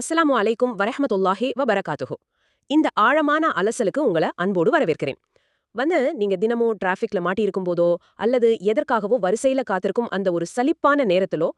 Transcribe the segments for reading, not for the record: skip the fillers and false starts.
அஸ்ஸலாமு அலைக்கும் வரஹ்மத்துல்லாஹி வபரகாத்துஹு. இந்த ஆழமான அலசலுக்கு உங்கள அன்போடு வரவேற்கிறேன். நீங்க தினமும் டிராஃபிக்ல மாட்டியிருக்கும் போதோ அல்லது எதற்காகவோ வரிசையில காத்திருக்கும் அந்த ஒரு சலிப்பான நேரத்திலோ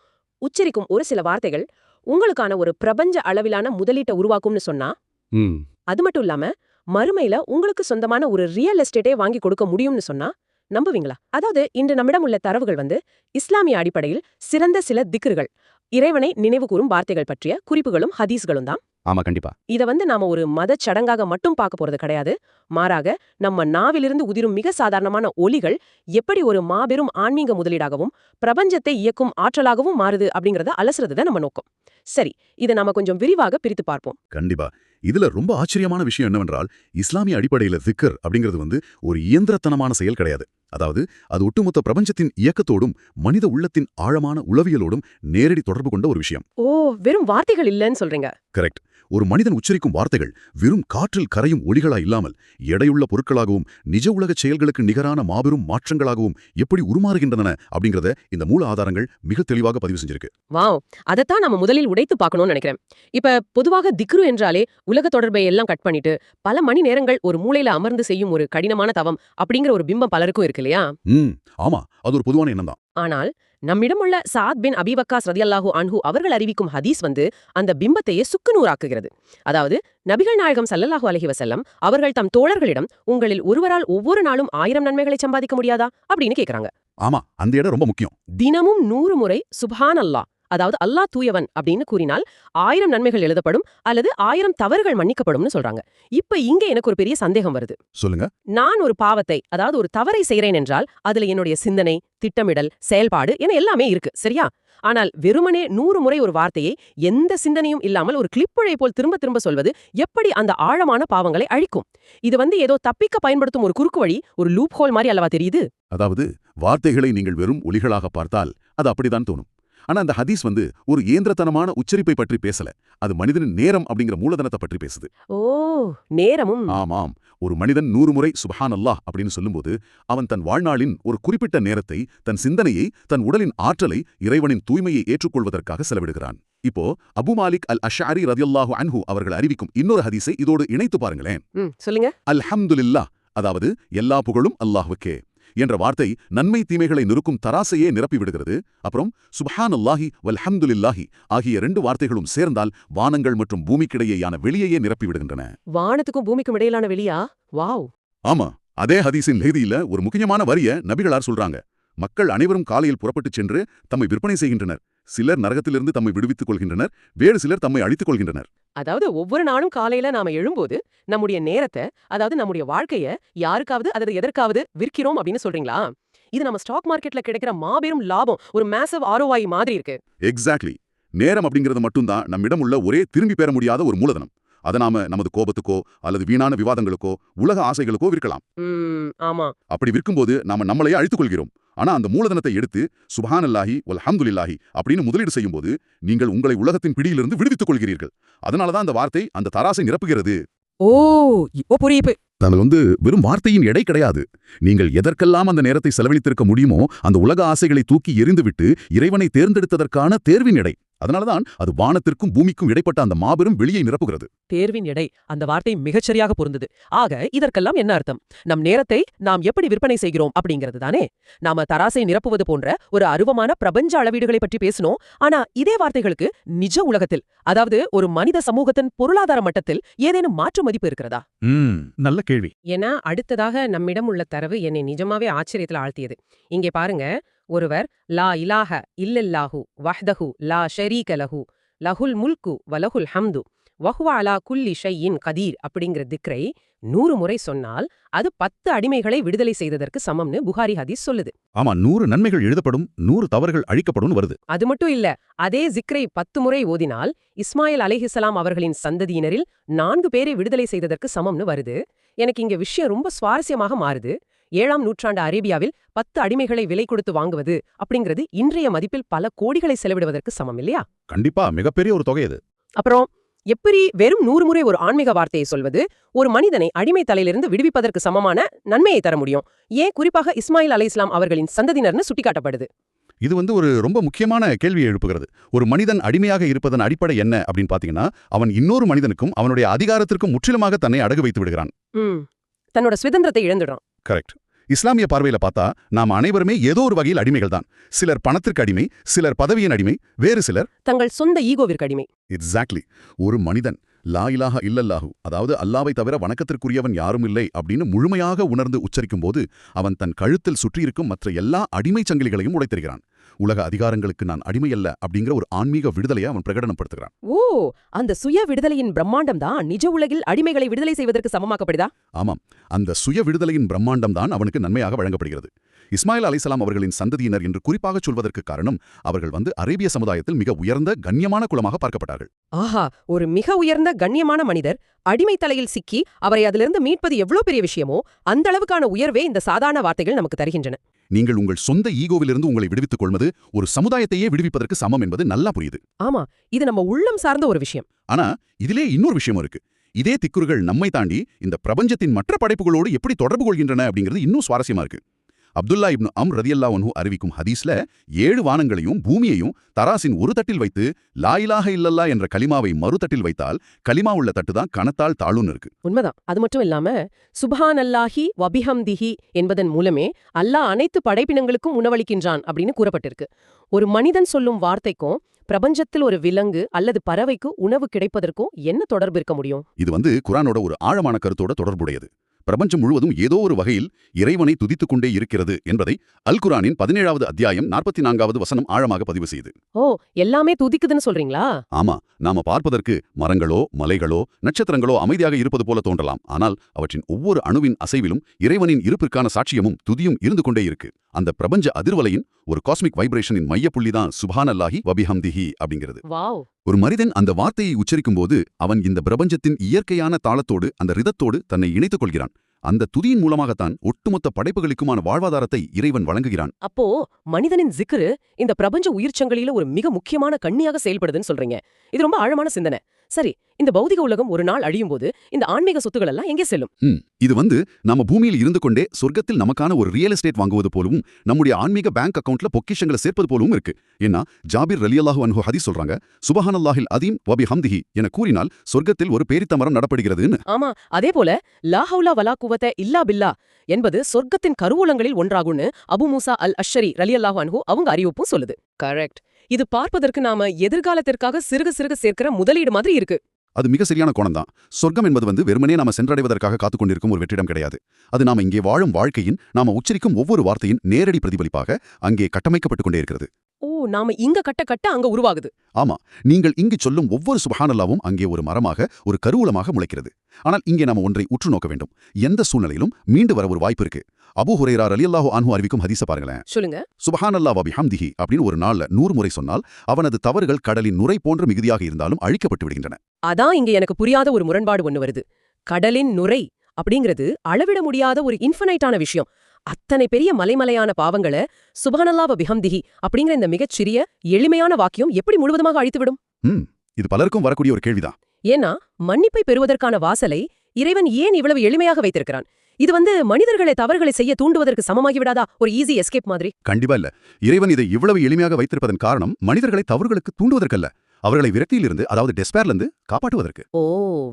உச்சரிக்கும் ஒரு சில வார்த்தைகள் உங்களுக்கான ஒரு பிரபஞ்ச அளவிலான முதலீட்டை உருவாக்கும்னு சொன்னா, ம் அது மட்டும் இல்லாம மறுமையில உங்களுக்கு சொந்தமான ஒரு ரியல் எஸ்டேட்டே வாங்கி கொடுக்க முடியும்னு சொன்னா நம்புவீங்களா? அதாவது இன்று நம்மிடம் உள்ள தரவுகள் இஸ்லாமிய அடிப்படையில் சிறந்த சில திக்ருகள், இறைவனை நினைவு கூறும் வார்த்தைகள் பற்றிய குறிப்புகளும் ஹதீஸ்களும் தான். ஆமா கண்டிப்பா. இத நாம ஒரு மதச் சடங்காக மட்டும் பார்க்க போறது கிடையாது. மாறாக நம்ம நாவிலிருந்து உதிரும் மிக சாதாரணமான ஒலிகள் எப்படி ஒரு மாபெரும் ஆன்மீக முதலீடாகவும் பிரபஞ்சத்தை இயக்கும் ஆற்றலாகவும் மாறுது அப்படிங்கறத அலசுறதுதான் நம்ம நோக்கம். சரி, இதை நாம கொஞ்சம் விரிவாக பிரித்து பார்ப்போம். கண்டிப்பா. இதுல ரொம்ப ஆச்சரியமான விஷயம் என்னவென்றால், இஸ்லாமிய அடிப்படையில திக்ர் அப்படிங்கிறது ஒரு இயந்திரத்தனமான செயல் கிடையாது. அதாவது அது ஒட்டுமொத்த பிரபஞ்சத்தின் இயக்கத்தோடும் மனித உள்ளத்தின் ஆழமான உளவியலோடும் நேரடி தொடர்பு கொண்ட ஒரு விஷயம். ஓ, வெறும் வார்த்தைகள் இல்லன்னு சொல்றீங்க. கரெக்ட். ஒரு மனிதன் உச்சரிக்கும் வார்த்தைகள் வெறும் காற்றில் கரையும் ஒலிகளா இல்லாமல் எடையுள்ள பொருட்களாகவும் நிஜ உலக செயல்களுக்கு நிகரான மாபெரும் மாற்றங்களாகவும் எப்படி உருமாறுகின்றன அப்படிங்கறத இந்த மூல ஆதாரங்கள் மிக தெளிவாக பதிவு செஞ்சிருக்கு. வாவ், அதைத்தான் நம்ம முதலில் உடைத்து பார்க்கணும்னு நினைக்கிறேன். இப்ப பொதுவாக திக்ரு என்றாலே உலக தொடர்பை எல்லாம் கட் பண்ணிட்டு பல மணி நேரங்கள் ஒரு மூலையில அமர்ந்து செய்யும் ஒரு கடினமான தவம் அப்படிங்கிற ஒரு பிம்பம் பலருக்கும் இருக்கு இல்லையா? ஆமா, அது ஒரு பொதுவான எண்ணம் தான். ஆனால் நம்மிடமுள்ள சாத் பின் அபி வக்காஸ் ரலியல்லாஹு அன்ஹு அவர்கள் அறிவிக்கும் ஹதீஸ் அந்த பிம்பத்தையே சுக்குநூறாக்குகிறது. அதாவது நபிகள் நாயகம் ஸல்லல்லாஹு அலைஹி வஸல்லம் அவர்கள் தம் தோழர்களிடம், உங்களில் ஒருவரால் ஒவ்வொரு நாளும் 1000 நன்மைகளை சம்பாதிக்க முடியாதா அப்படின்னு கேக்குறாங்க. ஆமா, அந்த இடம் ரொம்ப முக்கியம். தினமும் 100 முறை சுப்ஹான் அல்லாஹ், அதாவது அல்லாஹ் தூயவன் அப்படின்னு கூறினால் 1000 நன்மைகள் எழுதப்படும் அல்லது 1000 தவறுகள் மன்னிக்கப்படும்னு சொல்றாங்க. இப்ப இங்க எனக்கு ஒரு பெரிய சந்தேகம் வருது. சொல்லுங்க. நான் ஒரு பாவத்தை, அதாவது ஒரு தவறை செய்றேன் என்றால் அதுல என்னுடைய சிந்தனை, திட்டமிடல், செயல்பாடு என எல்லாமே இருக்கு, சரியா? ஆனால் வெறுமனே 100 முறை ஒரு வார்த்தையை எந்த சிந்தனையும் இல்லாமல் ஒரு கிளிப்புழை போல் திரும்ப திரும்ப சொல்வது எப்படி அந்த ஆழமான பாவங்களை அழிக்கும்? இது ஏதோ தப்பிக்க பயன்படுத்தும் ஒரு குறுக்கு வழி, ஒரு லூப் ஹோல் மாதிரி அல்லவா தெரியுது? அதாவது வார்த்தைகளை நீங்கள் வெறும் ஒலிகளாக பார்த்தால் அது அப்படிதான் தோணும். ஆனா அந்த ஹதீஸ் ஒரு இயந்திரத்தனமான உச்சரிப்பை பற்றி பேசல. அது மனிதனின் நேரம் அப்படிங்கிற மூலதனத்தை பற்றி பேசுது. ஓ, நேரமும். ஆமாம். ஒரு மனிதன் 100 முறை சுப்ஹான் அல்லாஹ் அப்படின்னு சொல்லும்போது அவன் தன் வாழ்நாளின் ஒரு குறிப்பிட்ட நேரத்தை, தன் சிந்தனையை, தன் உடலின் ஆற்றலை, இறைவனின் தூய்மையை ஏற்றுக்கொள்வதற்காக செலவிடுகிறான். இப்போ அபு மாலிக் அல் அஷ்அரி ரலியல்லாஹு அன்ஹு அவர்கள் அறிவிக்கும் இன்னொரு ஹதீஸை இதோடு இணைத்து பாருங்களேன். சொல்லுங்க. அல்ஹம்துலில்லாஹ், அதாவது எல்லா புகழும் அல்லாஹ்வுக்கே என்ற வார்த்தை நன்மை தீமைகளை நிறுக்கும் தராசையே நிரப்பி விடுகிறது. அப்புறம் சுப்ஹானல்லாஹி வல்ஹம்துலில்லாஹி ஆகிய 2 வார்த்தைகளும் சேர்ந்தால் வானங்கள் மற்றும் பூமிக்கிடையேயான வெளியையே நிரப்பி விடுகின்றன. வானத்துக்கும் பூமிக்கும் இடையிலான வெளியா? வாவ். ஆமா, அதே ஹதீஸின் செய்தியில ஒரு முக்கியமான வரிய நபிகளார் சொல்றாங்க. மக்கள் அனைவரும் காலையில் புறப்பட்டுச் சென்று தம்மை விற்பனை செய்கின்றனர். சிலர் நரகத்திலிருந்து தம்மை விடுவித்துக் கொள்கின்றனர், வேறு சிலர் தம்மை அழித்துக் கொள்கின்றனர். அதாவது ஒவ்வொரு நாளும் காலையில நாம எழும்போது நம்முடைய நேரத்தை, அதாவது நம்முடைய வாழ்க்கைய யாருக்காவது அல்லது எதற்காவது விற்கிறோம் அப்படின்னு சொல்றீங்களா? இது நம்ம ஸ்டாக் மார்க்கெட்ல கிடைக்கிற மாபெரும் லாபம், ஒரு மேசிவ் ROI மாதிரி இருக்கு. எக்ஸாக்ட்லி. நேரம் அப்படிங்கிறது மட்டும்தான் நம்மிடம் உள்ள ஒரே திரும்பி பெற முடியாத ஒரு மூலதனம். அதை நாம நமது கோபத்துக்கோ அல்லது வீணான விவாதங்களுக்கோ உலக ஆசைகளுக்கோ விற்கலாம். ஆமா. அப்படி விற்கும்போது நாம நம்மளையே அழித்துக் கொள்கிறோம். ஆனா அந்த மூலதனத்தை எடுத்து சுப்ஹானல்லாஹி வல்ஹம்துலில்லாஹி அப்படின்னு முதலீடு செய்யும்போது நீங்கள் உங்களை உலகத்தின் பிடியிலிருந்து விடுவித்துக் கொள்கிறீர்கள். அதனாலதான் அந்த வார்த்தை அந்த தராசை நிரப்புகிறது. ஓ, இப்போ புரியுது. அது வெறும் வார்த்தையின் எடை கிடையாது. நீங்கள் எதற்கெல்லாம் அந்த நேரத்தை செலவழித்திருக்க முடியுமோ அந்த உலக ஆசைகளை தூக்கி எறிந்துவிட்டு இறைவனை தேர்ந்தெடுத்ததற்கான தேர்வின் எடை. அதனாலதான் அது வானத்திற்கும் பூமிக்கும் இடைப்பட்ட அந்த மாபெரும் வெளியை நிரப்புகிறது. தேர்வின் எடை, அந்த வார்த்தை மிகச்சரியாக பொருந்தது. ஆக இதற்கெல்லாம் என்ன அர்த்தம்? நம் நேரத்தை நாம் எப்படி விற்பனை செய்கிறோம் அப்படிங்கிறது தானே. நாம தராசை நிரப்புவது போன்ற ஒரு அருவமான பிரபஞ்ச அளவீடுகளை பற்றி பேசணும். ஆனா இதே வார்த்தைகளுக்கு நிஜ உலகத்தில், அதாவது ஒரு மனித சமூகத்தின் பொருளாதார மட்டத்தில் ஏதேனும் மாற்று மதிப்பு இருக்கிறதா? நல்ல கேள்வி. ஏன்னா அடுத்ததாக நம்மிடம் உள்ள தரவு என்னை நிஜமாவே ஆச்சரியத்துல ஆழ்த்தியது. இங்கே பாருங்க, ஒருவர் லா இலாஹ இல்லல்லாஹு வஹ்தஹு லா ஷரீக லஹு லஹுல் முல்கு வலஹுல் ஹம்து வஹுவ அலா குல்லி ஷையின் கதீர் அப்படிங்கிற திக்ரை 100 முறை சொன்னால் அது 10 அடிமைகளை விடுதலை செய்ததற்கு சமம்னு புகாரி ஹதீஸ் சொல்லுது. ஆமா, 100 நன்மைகள் எழுதப்படும், 100 தவறுகள் அழிக்கப்படும் வருது. அது மட்டும் இல்ல, அதே ஜிக்ரை 10 முறை ஓதினால் இஸ்மாயில் அலைஹிஸ்ஸலாம் அவர்களின் சந்ததியினரில் 4 பேரை விடுதலை செய்ததற்கு சமம்னு வருது. எனக்கு இங்க விஷயம் ரொம்ப சுவாரஸ்யமாக மாறுது. 7ஆம் நூற்றாண்டு அரேபியாவில் 10 அடிமைகளை விலை கொடுத்து வாங்குவது அப்படிங்கிறது இன்றைய மதிப்பில் பல கோடிகளை செலவிடுவதற்கு சமம் இல்லையா? கண்டிப்பா மிகப்பெரிய ஒரு தொகை இது. அப்புறம் எப்படி வெறும் 100 முறை ஒரு ஆன்மீக வார்த்தையை சொல்வது ஒரு மனிதனை அடிமை தலையிலிருந்து விடுவிப்பதற்கு சமமான நன்மையை தர முடியும்? ஏன் குறிப்பாக இஸ்மாயில் அலைஹிஸ்ஸலாம் அவர்களின் சந்ததியினர்னு சுட்டிக்காட்டப்படுது? இது ஒரு ரொம்ப முக்கியமான கேள்வியை எழுப்புகிறது. ஒரு மனிதன் அடிமையாக இருப்பதன் அடிப்படை என்ன அப்படின்னு பாத்தீங்கன்னா, அவன் இன்னொரு மனிதனுக்கும் அவனுடைய அதிகாரத்திற்கும் முற்றிலுமாக தன்னை அடகு வைத்து விடுகிறான். தன்னோட சுதந்திரத்தை இழந்துடுறான். கரெக்ட். இஸ்லாமிய பார்வையில பார்த்தா நாம் அனைவருமே ஏதோ ஒரு வகையில் அடிமைகள் தான். சிலர் பணத்திற்கு அடிமை, சிலர் பதவியின் அடிமை, வேறு சிலர் தங்கள் சொந்த ஈகோவிற்கு அடிமை. எக்ஸாக்ட்லி. ஒரு மனிதன் லா இலாஹ இல்லல்லாஹு, அதாவது அல்லாவை தவிர வணக்கத்திற்குரியவன் யாரும் இல்லை அப்படின்னு முழுமையாக உணர்ந்து உச்சரிக்கும் போது அவன் தன் கழுத்தில் சுற்றியிருக்கும் மற்ற எல்லா அடிமை சங்கிலிகளையும் உடைத்தெறிகிறான். உலக அதிகாரங்களுக்கு நான் அடிமையல்ல அப்படிங்கிற ஒரு ஆன்மீக விடுதலையை அவன் பிரகடனப்படுத்துகிறான். ஓ, அந்த சுய விடுதலையின் பிரம்மாண்டம் தான் நிஜ உலகில் அடிமைகளை விடுதலை செய்வதற்கு சமமாக்கப்படுதா? ஆமாம், அந்த சுய விடுதலையின் பிரம்மாண்டம் தான் அவனுக்கு நன்மையாக வழங்கப்படுகிறது. இஸ்மாயில் அலைஹிஸ்ஸலாம் அவர்களின் சந்ததியினர் என்று குறிப்பாக சொல்வதற்கு காரணம், அவர்கள் அரேபிய சமுதாயத்தில் மிக உயர்ந்த கண்ணியமான குலமாக பார்க்கப்பட்டார்கள். ஆஹா, ஒரு மிக உயர்ந்த கண்ணியமான மனிதர் அடிமை தலையில் சிக்கி அவரை அதிலிருந்து மீட்பது எவ்வளவு பெரிய விஷயமோ அந்த அளவுக்கான உயர்வே இந்த சாதாரண வார்த்தைகள் நமக்கு தருகின்றன. நீங்கள் உங்கள் சொந்த ஈகோவிலிருந்து உங்களை விடுவித்துக் கொள்வது ஒரு சமுதாயத்தையே விடுவிப்பதற்கு சமம் என்பது நல்லா புரியுது. ஆமா, இது நம்ம உள்ளம் சார்ந்த ஒரு விஷயம். ஆனா இதிலே இன்னொரு விஷயம் இருக்கு. இதே திக்குறுகள் நம்மை தாண்டி இந்த பிரபஞ்சத்தின் மற்ற படைப்புகளோடு எப்படி தொடர்பு கொள்கின்றன அப்படிங்கிறது இன்னும் சுவாரஸ்யமா இருக்கு. அப்துல்லா இப்னு அம்ர் ரலியல்லாஹு அன்ஹு அறிவிக்கும் ஹதீஸ்ல 7 வானங்களையும் பூமியையும் தராசின் ஒரு தட்டில் வைத்து லா இலாஹ இல்லல்லாஹ் என்ற கலிமாவை மறுதட்டில் வைத்தால் கலிமா உள்ள தட்டு தான் கணத்தால் தாழுன்னு இருக்கு. உண்மைதான். அது மட்டும் இல்லாம சுப்ஹான் அல்லாஹி வபிஹம்திஹி என்பதன் மூலமே அல்லாஹ் அனைத்து படைப்பினங்களுக்கும் உணவளிக்கின்றான் அப்படின்னு கூறப்பட்டிருக்கு. ஒரு மனிதன் சொல்லும் வார்த்தைக்கும் பிரபஞ்சத்தில் ஒரு விலங்கு அல்லது பறவைக்கு உணவு கிடைப்பதற்கும் என்ன தொடர்பு இருக்க முடியும்? இது குர்ஆனோட ஒரு ஆழமான கருத்தோட தொடர்புடையது. பிரபஞ்சம் முழுவதும் ஏதோ ஒரு வகையில் இறைவனை துதித்துக் கொண்டே இருக்கிறது என்பதை அல் குர்ஆனின் 17வது அத்தியாயம் 44வது வசனம் ஆழமாக பதிவு செய்யுது. ஓ, எல்லாமே துதிக்குதுன்னு சொல்றீங்களா? ஆமா, நாம பார்ப்பதற்கு மரங்களோ மலைகளோ நட்சத்திரங்களோ அமைதியாக இருப்பது போல தோன்றலாம். ஆனால் அவற்றின் ஒவ்வொரு அணுவின் அசைவிலும் இறைவனின் இருப்பிற்கான சாட்சியமும் துதியும் இருந்து கொண்டே இருக்கு. அந்த பிரபஞ்ச அதிர்வலையின் ஒரு காஸ்மிக் வைப்ரேஷனின் மையப்புள்ளிதான் சுப்ஹானல்லாஹி வபிஹம்திஹி அப்படிங்கிறது. வாவ். ஒரு மனிதன் அந்த வார்த்தையை உச்சரிக்கும் போது அவன் இந்த பிரபஞ்சத்தின் இயற்கையான தாளத்தோடு அந்த ரிதத்தோடு தன்னை இணைத்துக் கொள்கிறான். அந்த துதியின் மூலமாகத்தான் ஒட்டுமொத்த படைப்புகளுக்குமான வாழ்வாதாரத்தை இறைவன் வழங்குகிறான். அப்போ மனிதனின் ஜிக்ரு இந்த பிரபஞ்ச உயிர்ச்சங்கிலியில ஒரு மிக முக்கியமான கண்ணியாக செயல்படுதுன்னு சொல்றீங்க. இது ரொம்ப ஆழமான சிந்தனை. சரி, இந்த பௌதிக உலகம் ஒரு நாள் அழியும் போது இந்த ஆன்மீக சொத்துக்கள் எல்லாம் எங்கே செல்லும்? இது நம்ம பூமியில் இருந்து கொண்டே சொர்க்கத்தில் நமக்கான ஒரு ரியல் எஸ்டேட் வாங்குவது போலவும் நம்முடைய ஆன்மீக பேங்க் அக்கவுண்ட்ல பொக்கிஷங்களை சேர்ப்பது போலவும் இருக்கு. ஏன்னா ஜாபிர் ரலியல்லாஹு அன்ஹு ஹதீஸ் சொல்றாங்க, சுப்ஹானல்லாஹில் அதீம் வபிஹம்திஹி என கூறினால் சொர்க்கத்தில் ஒரு பேரித்த மரம் நடப்படுகிறதுன்னு. ஆமா, அதே போல லா ஹவுலா வலா குவத்த இல்லா பில்லா என்பது சொர்க்கத்தின் கருவூலங்களில் ஒன்றாகும்னு அபு மூசா அல் அஷ்ஷரி ரலியல்லாஹு அன்ஹு அவங்க அறிவிப்பும் சொல்லுது. கரெக்ட். இது பார்ப்பதற்கு நாம எதிர்காலத்திற்காக சிறுக சிறுக சேர்க்கிற முதலீடு மாதிரி இருக்கு. அது மிக சரியான கோணம்தான். சொர்க்கம் என்பது வெறுமனே நாம சென்றடைவதற்காக காத்துக்கொண்டிருக்கும் ஒரு வெற்றிடம் கிடையாது. அது நாம இங்கே வாழும் வாழ்க்கையின், நாம உச்சரிக்கும் ஒவ்வொரு வார்த்தையின் நேரடி பிரதிபலிப்பாக அங்கே கட்டமைக்கப்பட்டுக் கொண்டே இருக்கிறது. ஓ, நாம இங்க கட்ட கட்ட அங்க உருவாகுது. ஆமா, நீங்கள் இங்கு சொல்லும் ஒவ்வொரு சுப்ஹானல்லாவும் அங்கே ஒரு மரமாக, ஒரு கருவூலமாக முளைக்கிறது. ஆனால் இங்கே நாம ஒன்றை உற்று நோக்க வேண்டும். எந்த சூழ்நிலையிலும் மீண்டு வர ஒரு வாய்ப்பு இருக்கு. அபூ ஹுரைரா ரலியல்லாஹு அன்ஹு அறிவிக்கும் ஹதீஸ பாருங்களேன். சொல்லுங்க. சுப்ஹானல்லாஹ் வபிஹம்திஹி அப்படின்னு ஒரு நாள்ல 100 முறை சொன்னால் அவனது தவறுகள் கடலின் நுரை போன்ற மிகுதியாக இருந்தாலும் அழிக்கப்பட்டு விடுகின்றன. அதான் இங்க எனக்கு புரியாத ஒரு முரண்பாடு ஒண்ணு வருது. கடலின் நுரை அப்படிங்கிறது அளவிட முடியாத ஒரு இன்ஃபினைட்டான விஷயம். அத்தனை பெரிய மலைமலையான பாவங்களை சுப்ஹானல்லாஹ் வபிஹம்திஹி அப்படிங்கிற இந்த மிகச்சிறிய எளிமையான வாக்கியம் எப்படி முழுவதுமாக அழித்துவிடும்? இது பலருக்கும் வரக்கூடிய ஒரு கேள்விதான். ஏன்னா மன்னிப்பை பெறுவதற்கான வாசலை இறைவன் ஏன் இவ்வளவு எளிமையாக வைத்திருக்கிறான்? இது மனிதர்களை தவறுகளை செய்ய தூண்டுவதற்கு சமமாகி விடாதா? ஒரு ஈஸி எஸ்கேப் மாதிரி? கண்டிப்பா இல்ல. இறைவன் இதை இவ்வளவு எளிமையாக வைத்திருப்பதன் காரணம் மனிதர்களை தவறுகளுக்கு தூண்டுவதற்கல்ல, அவர்களை விரக்தியிலிருந்து, அதாவது டெஸ்பேர்லிருந்து காப்பாற்றுவதற்கு. ஓ,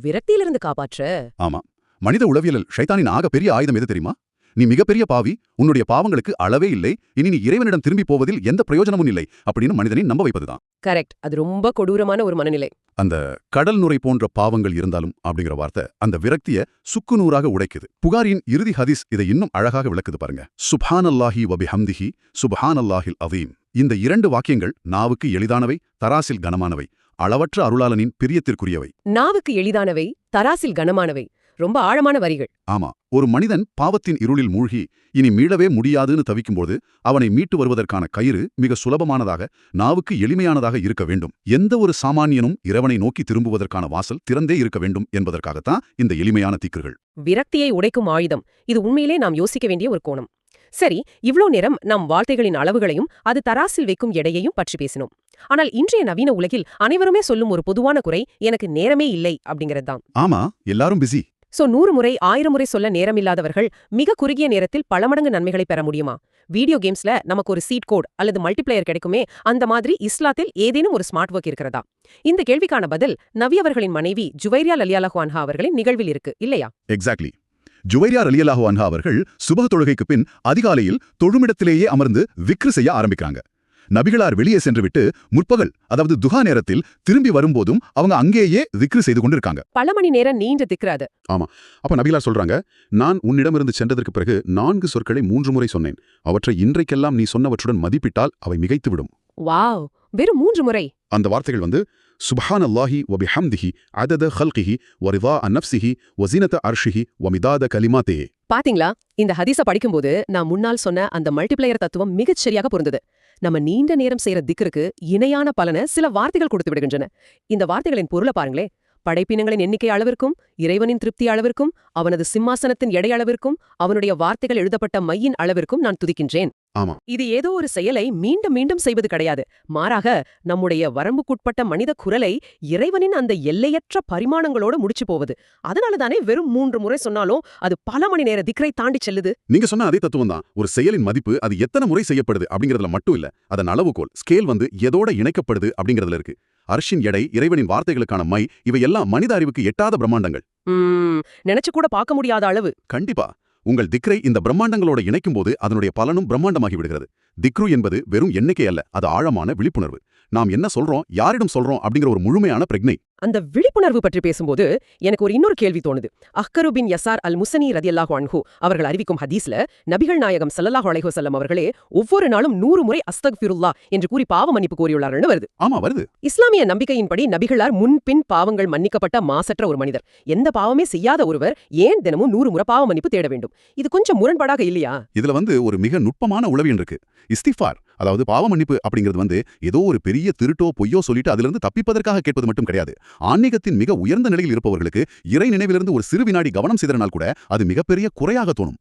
விரக்தியிலிருந்து காப்பாற்ற. ஆமா, மனித உளவியலில் ஷைத்தானின் ஆகப்பெரிய ஆயுதம் எது தெரியுமா? நீ மிகப்பெரிய பாவி, உன்னுடைய பாவங்களுக்கு அளவே இல்லை, இனி நீ இறைவனிடம் திரும்பி போவதில் எந்த பிரயோஜனமும் இல்லை அப்படின்னு மனிதனை நம்ப வைப்பதுதான். கரெக்ட். அது ரொம்ப கொடூரமான ஒரு மனநிலை. அந்த கடல் நுரை போன்ற பாவங்கள் இருந்தாலும் அப்படிங்கிற வார்த்தை அந்த விரக்திய சுக்குநூறாக உடைக்குது. புகாரின் இறுதி ஹதீஸ் இதை இன்னும் அழகாக விளக்குது பாருங்க. சுப்ஹானல்லாஹி வபிஹம்திஹி சுப்ஹானல்லாஹில் அதீம். இந்த 2 வாக்கியங்கள் நாவுக்கு எளிதானவை, தராசில் கனமானவை, அளவற்ற அருளாளனின் பிரியத்திற்குரியவை. நாவுக்கு எளிதானவை, தராசில் கனமானவை. ரொம்ப ஆழமான வரிகள். ஆமா, ஒரு மனிதன் பாவத்தின் இருளில் மூழ்கி இனி மீளவே முடியாதுன்னு தவிக்கும்போது அவனை மீட்டு வருவதற்கான கயிறு மிக சுலபமானதாக, நாவுக்கு எளிமையானதாக இருக்க வேண்டும். எந்த ஒரு சாமானியனும் இறைவனை நோக்கி திரும்புவதற்கான வாசல் திறந்தே இருக்க வேண்டும் என்பதற்காகத்தான் இந்த எளிமையான தீக்குகள். விரக்தியை உடைக்கும் ஆயுதம். இது உண்மையிலே நாம் யோசிக்க வேண்டிய ஒரு கோணம். சரி, இவ்ளோ நேரம் நாம் வார்த்தைகளின் அளவுகளையும் அது தராசில் வைக்கும் எடையையும் பற்றி பேசினோம். ஆனால் இன்றைய நவீன உலகில் அனைவருமே சொல்லும் ஒரு பொதுவான குறை எனக்கு நேரமே இல்லை அப்படிங்கிறது தான். ஆமா, எல்லாரும் பிஸி. சோ 100 முறை 1000 முறை சொல்ல நேரமில்லாதவர்கள் மிக குறுகிய நேரத்தில் பல மடங்கு நன்மைகளை பெற முடியுமா? வீடியோ கேம்ஸ்ல நமக்கு ஒரு சீட் கோட் அல்லது மல்டிப்ளேயர் கிடைக்குமே, அந்த மாதிரி இஸ்லாத்தில் ஏதேனும் ஒரு ஸ்மார்ட் ஒர்க் இருக்கிறதா? இந்த கேள்விக்கான பதில் நபி அவர்களின் மனைவி ஜுவைரியா ரலியல்லாஹு அன்ஹா அவர்களின் நிகழ்வில் இருக்கு, இல்லையா? எக்ஸாக்ட்லி. ஜுவைரியா ரலியல்லாஹு அன்ஹா அவர்கள் சுபஹ் தொழுகைக்கு பின் அதிகாலையில் தொழுமிடத்திலேயே அமர்ந்து விக்ரு செய்ய ஆரம்பிக்கிறாங்க. நபிகளார் வெளியே சென்றுவிட்டு முற்பகல், அதாவது துஹா நேரத்தில் திரும்பி வரும்போதும் அவங்க அங்கேயே விக்ரு செய்து கொண்டிருக்காங்க. பல மணி நேரம் நீண்ட திக்ராது. ஆமா. அப்ப நபிகளார் சொல்றாங்க, நான் உன்னிடமிருந்து சென்றதற்கு பிறகு 4 சொற்களை 3 முறை சொன்னேன். அவற்றை இன்றைக்கெல்லாம் நீ சொன்னவற்றுடன் மதிப்பிட்டால் அவை மிகைத்துவிடும். வாவ், வெறும் 3 முறை. அந்த வார்த்தைகள் வந்து சுப்ஹானல்லாஹி வபிஹம்திஹி அதத ஹல்கிஹி வரிதா நஃப்ஸிஹி வஸீனத அர்ஷிஹி வமிதாத கலிமாத்திஹி. பாத்தீங்களா, இந்த ஹதீஸ படிக்கும்போது நான் முன்னால் சொன்ன அந்த மல்டிப்ளேயர் தத்துவம் மிகச் சரியாக பொருந்தது. நம்ம நீண்ட நேரம் செய்யற திக்ருக்கு இணையான பலனை சில வார்த்தைகள் கொடுத்து விடுகின்றன. இந்த வார்த்தைகளின் பொருளை பாருங்களே. படைப்பினங்களின் எண்ணிக்கை அளவிற்கும், இறைவனின் திருப்தி அளவிற்கும், அவனது சிம்மாசனத்தின் எடை அளவிற்கும், அவனுடைய வார்த்தைகள் எழுதப்பட்ட மையின் அளவிற்கும் நான் துதிக்கின்றேன். ஆமா. இது ஏதோ ஒரு செயலை மீண்டும் மீண்டும் செய்வது கிடையாது. மாறாக நம்முடைய வரம்புக்குட்பட்ட மனித குரலை இறைவனின் அந்த எல்லையற்ற பரிமாணங்களோடு முடிச்சு போவது. அதனாலதானே வெறும் 3 முறை சொன்னாலும் அது பல மணி நேர திக்ரை தாண்டி செல்லுது. நீங்க சொன்ன அதே தத்துவம் தான். ஒரு செயலின் மதிப்பு அது எத்தனை முறை செய்யப்படுது அப்படிங்கறதுல மட்டும் இல்ல, அதன் அளவுகோல் ஸ்கேல் வந்து எதோட இணைக்கப்படுது அப்படிங்கறதுல இருக்கு. அர்ஷின் எடை, இறைவனின் வார்த்தைகளுக்கான மை, இவையெல்லாம் மனித அறிவுக்கு எட்டாத பிரம்மாண்டங்கள். நினைச்சு கூட பார்க்க முடியாத அளவு. கண்டிப்பா. உங்கள் திக்ரை இந்த பிரம்மாண்டங்களோட இணைக்கும் போது அதனுடைய பலனும் பிரம்மாண்டமாகி விடுகிறது. திக்ரு என்பது வெறும் எண்ணிக்கை அல்ல, அது ஆழமான விழிப்புணர்வு. நாம் என்ன சொல்றோம், யாரிடம் சொல்றோம் அப்படிங்கிற ஒரு முழுமையான பிரக்ஞை. அந்த விழிப்புணர்வு பற்றி பேசும்போது எனக்கு ஒரு இன்னொரு கேள்வி தோணுது. அஹ்கரு பின் யசார் அல் முசனி ரதியல்லாஹு அன்ஹு அவர்கள் அறிவிக்கும் ஹதீஸ்ல நபிகள் நாயகம் ஸல்லல்லாஹு அலைஹி வஸல்லம் அவர்களே ஒவ்வொரு நாளும் 100 முறை அஸ்தக்ஃபிருல்லாஹ் என்று கூறி பாவ மன்னிப்பு கோரியுள்ளார்கள்னு வருது. ஆமா, வருது. இஸ்லாமிய நம்பிக்கையின்படி நபிகளார் முன்பின் பாவங்கள் மன்னிக்கப்பட்ட மாசற்ற ஒரு மனிதர். எந்த பாவமே செய்யாத ஒருவர் ஏன் தினமும் 100 முறை பாவ மன்னிப்பு தேட வேண்டும்? இது கொஞ்சம் முரண்பாடாக இல்லையா? இதுல வந்து ஒரு மிக நுட்பமான உளவியல் இருக்கு. இஸ்திஃபார், அதாவது பாவ மன்னிப்பு அப்படிங்கிறது வந்து ஏதோ ஒரு பெரிய திருட்டோ பொய்யோ சொல்லிட்டு அதிலிருந்து தப்பிப்பதற்காக கேட்பது மட்டும் கிடையாது. ஆன்மீகத்தின் மிக உயர்ந்த நிலையில் இருப்பவர்களுக்கு இறை நினைவிலிருந்து ஒரு சிறு வினாடி கவனம் சிதறினால் கூட அது மிகப்பெரிய குறையாக தோணும்.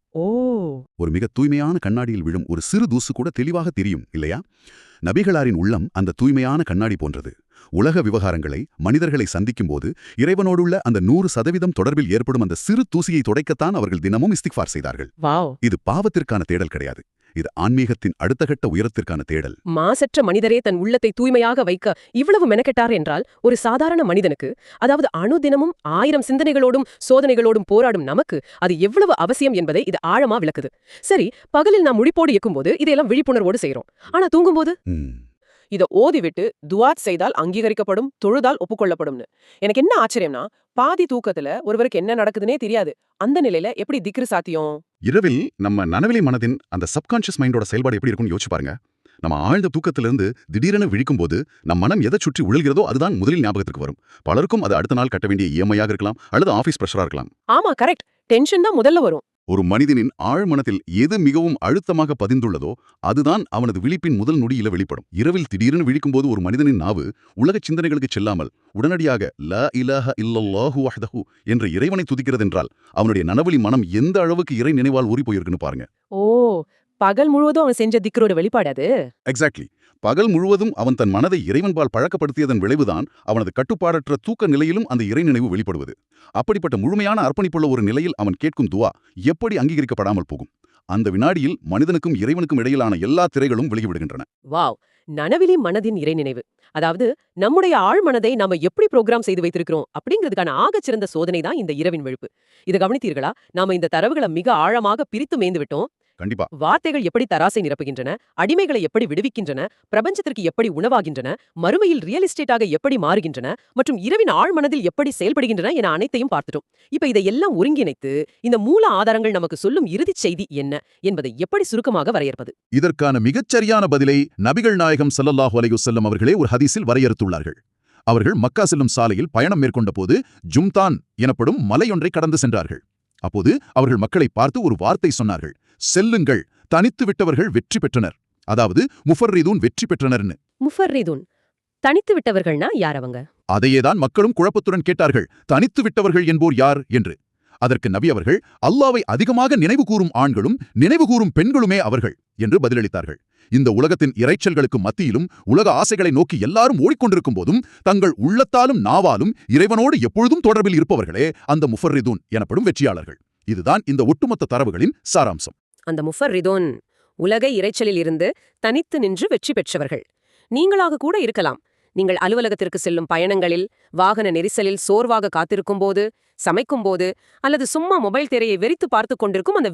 ஒரு மிக தூய்மையான கண்ணாடியில் விழும் ஒரு சிறு தூசு கூட தெளிவாக தெரியும், இல்லையா? நபிகளாரின் உள்ளம் அந்த தூய்மையான கண்ணாடி போன்றது. உலக விவகாரங்களை, மனிதர்களை சந்திக்கும் போது இறைவனோடுள்ள அந்த 100% தொடர்பில் ஏற்படும் அந்த சிறு தூசியை துடைக்கத்தான் அவர்கள் தினமும் இஸ்திக்ஃபார் செய்தார்கள். இது பாவத்திற்கான தேடல் கிடையாது, இது ஆன்மீகத்தின் அடுத்த கட்ட உயரத்திற்கான தேடல். மாசற்ற மனிதரே தன் உள்ளத்தை தூய்மையாக வைக்க இவ்வளவு மெனக்கெட்டார் என்றால் ஒரு சாதாரண மனிதனுக்கு, அதாவது அணுதினமும் 1000 சிந்தனைகளோடும் சோதனைகளோடும் போராடும் நமக்கு அது எவ்வளவு அவசியம் என்பதை இது ஆழமா விளக்குது. சரி, பகலில் நாம் முழிப்போடு இருக்கும்போது இதையெல்லாம் விழிப்புணர்வோடு செய்றோம். ஆனா தூங்கும்போது இதை ஓதிவிட்டு துவாத் செய்தால் அங்கீகரிக்கப்படும், தொழுதால் ஒப்புக்கொள்ளப்படும்னு. எனக்கு என்ன ஆச்சரியம்னா, பாதி தூக்கத்துல ஒருவருக்கு என்ன நடக்குதுன்னே தெரியாது. அந்த நிலையில எப்படி திக்ரு சாத்தியம்? இரவில் நம்ம நனவிலி மனதின் அந்த சப்கான்ஷியஸ் மைண்டோட செயல்பாடு எப்படி இருக்கும்னு யோசிச்சு பாருங்க. நம்ம ஆழ்ந்த தூக்கத்திலிருந்து திடீரென விழிக்கும் போது நம் மனம் எதை சுற்றி உழல்கிறதோ அதுதான் முதலில் ஞாபகத்துக்கு வரும். பலருக்கும் அது அடுத்த நாள் கட்ட வேண்டிய இஎம்ஐயாக இருக்கலாம், அல்லது ஆபீஸ் பிரஷரா இருக்கலாம். ஆமா, கரெக்ட். டென்ஷன் தான் முதல்ல வரும். ஒரு மனிதனின் ஆழ்மனத்தில் எது மிகவும் அழுத்தமாக பதிந்துள்ளதோ அதுதான் அவனது விழிப்பின் முதல் நொடியில வெளிப்படும். இரவில் திடீரென விழிக்கும்போது ஒரு மனிதனின் நாவு உலக சிந்தனைகளுக்கு செல்லாமல் உடனடியாக லா இலாஹ இல்லல்லாஹு வஹ்தஹு என்ற இறைவனை துதிக்கிறதென்றால் அவனுடைய நனவழி மனம் எந்த அளவுக்கு இறை நினைவால் ஊறி போயிருக்குன்னு பாருங்க. பகல் முழுவதும் அவன் செஞ்ச திக்ரோட வெளிப்பாடு அது. எக்ஸாக்ட்லி. பகல் முழுவதும் அவன் தன் மனதை இறைவன்பால் பழக்கப்படுத்தியதன் விளைவுதான் அவனது கட்டுப்பாடற்ற தூக்க நிலையிலும் அந்த இறை நினைவு வெளிப்படுவது. அப்படிப்பட்ட முழுமையான அர்ப்பணிப்புள்ள ஒரு நிலையில் அவன் கேட்கும் துவா எப்படி அங்கீகரிக்கப்படாமல் போகும்? அந்த வினாடியில் மனிதனுக்கும் இறைவனுக்கும் இடையிலான எல்லா திரைகளும் விலகிவிடுகின்றன. வாவ், நனவிலி மனதின் இறை நினைவு. அதாவது நம்முடைய ஆழ்மனதை நாம எப்படி ப்ரோக்ராம் செய்து வைத்திருக்கிறோம் அப்படிங்கிறதுக்கான ஆகச்சிறந்த சோதனை தான் இந்த இரவின் விழிப்பு. இதை கவனித்தீர்களா? நாம இந்த தரவுகளை மிக ஆழமாக பிரித்து மேய்ந்து விட்டோம். கண்டிப்பா. வார்த்தைகள் எப்படி தராசை நிரப்புகின்றன, அடிமைகளை எப்படி விடுவிக்கின்றன, பிரபஞ்சத்திற்கு எப்படி உணவாகின்றன, மறுமையில் ரியல் எஸ்டேட்டாக எப்படி மாறுகின்றன, மற்றும் இரவின் ஆழ்மனதில் எப்படி செயல்படுகின்றன என அனைத்தையும் பார்த்துட்டோம். இப்ப இதையெல்லாம் ஒருங்கிணைத்து இந்த மூல ஆதாரங்கள் நமக்கு சொல்லும் இறுதிச் செய்தி என்ன என்பதை எப்படி சுருக்கமாக வரையறுப்பது? இதற்கான மிகச்சரியான பதிலை நபிகள் நாயகம் ஸல்லல்லாஹு அலைஹி வஸல்லம் அவர்களே ஒரு ஹதீஸில் வரையறுத்துள்ளார்கள். அவர்கள் மக்கா செல்லும் சாலையில் பயணம் மேற்கொண்ட போது ஜும்தான் எனப்படும் மலையொன்றை கடந்து சென்றார்கள். அப்போது அவர்கள் மக்களை பார்த்து ஒரு வார்த்தை சொன்னார்கள். செல்லுங்கள், தனித்து விட்டவர்கள் வெற்றி பெற்றனர். அதாவது முஃபர்ரிதூன் வெற்றி பெற்றனர்னு. முஃபர்ரிதூன், தனித்து விட்டவர்கள்னா யார் அவங்க? அதையேதான் மக்களும் குழப்பத்துடன் கேட்டார்கள். தனித்து விட்டவர்கள் என்போர் யார் என்று. அதற்கு நபி அவர்கள், அல்லாவை அதிகமாக நினைவு கூறும் ஆண்களும் நினைவு கூறும் பெண்களுமே அவர்கள் என்று பதிலளித்தார்கள். இந்த உலகத்தின் இரைச்சல்களுக்கு மத்தியிலும் உலக ஆசைகளை நோக்கி எல்லாரும் ஓடிக்கொண்டிருக்கும் போதும் தங்கள் உள்ளத்தாலும் நாவாலும் இறைவனோடு எப்பொழுதும் தொடர்பில் இருப்பவர்களே அந்த முஃபர்ரிதூன் எனப்படும் வெற்றியாளர்கள். இதுதான் இந்த ஒட்டுமொத்த தரவுகளின் சாராம்சம். அந்த முஃபர்ரிதூன் உலக இரைச்சலில் இருந்து தனித்து நின்று வெற்றி பெற்றவர்கள். நீங்களாக கூட இருக்கலாம். நீங்கள் அலுவலகத்திற்கு செல்லும் பயணங்களில், வாகன நெரிசலில் சோர்வாக காத்திருக்கும் போது, சமைக்கும்போது அல்லது சும்மா மொபைல் திரையை வெறித்து பார்த்துக் கொண்டிருக்கும் அந்த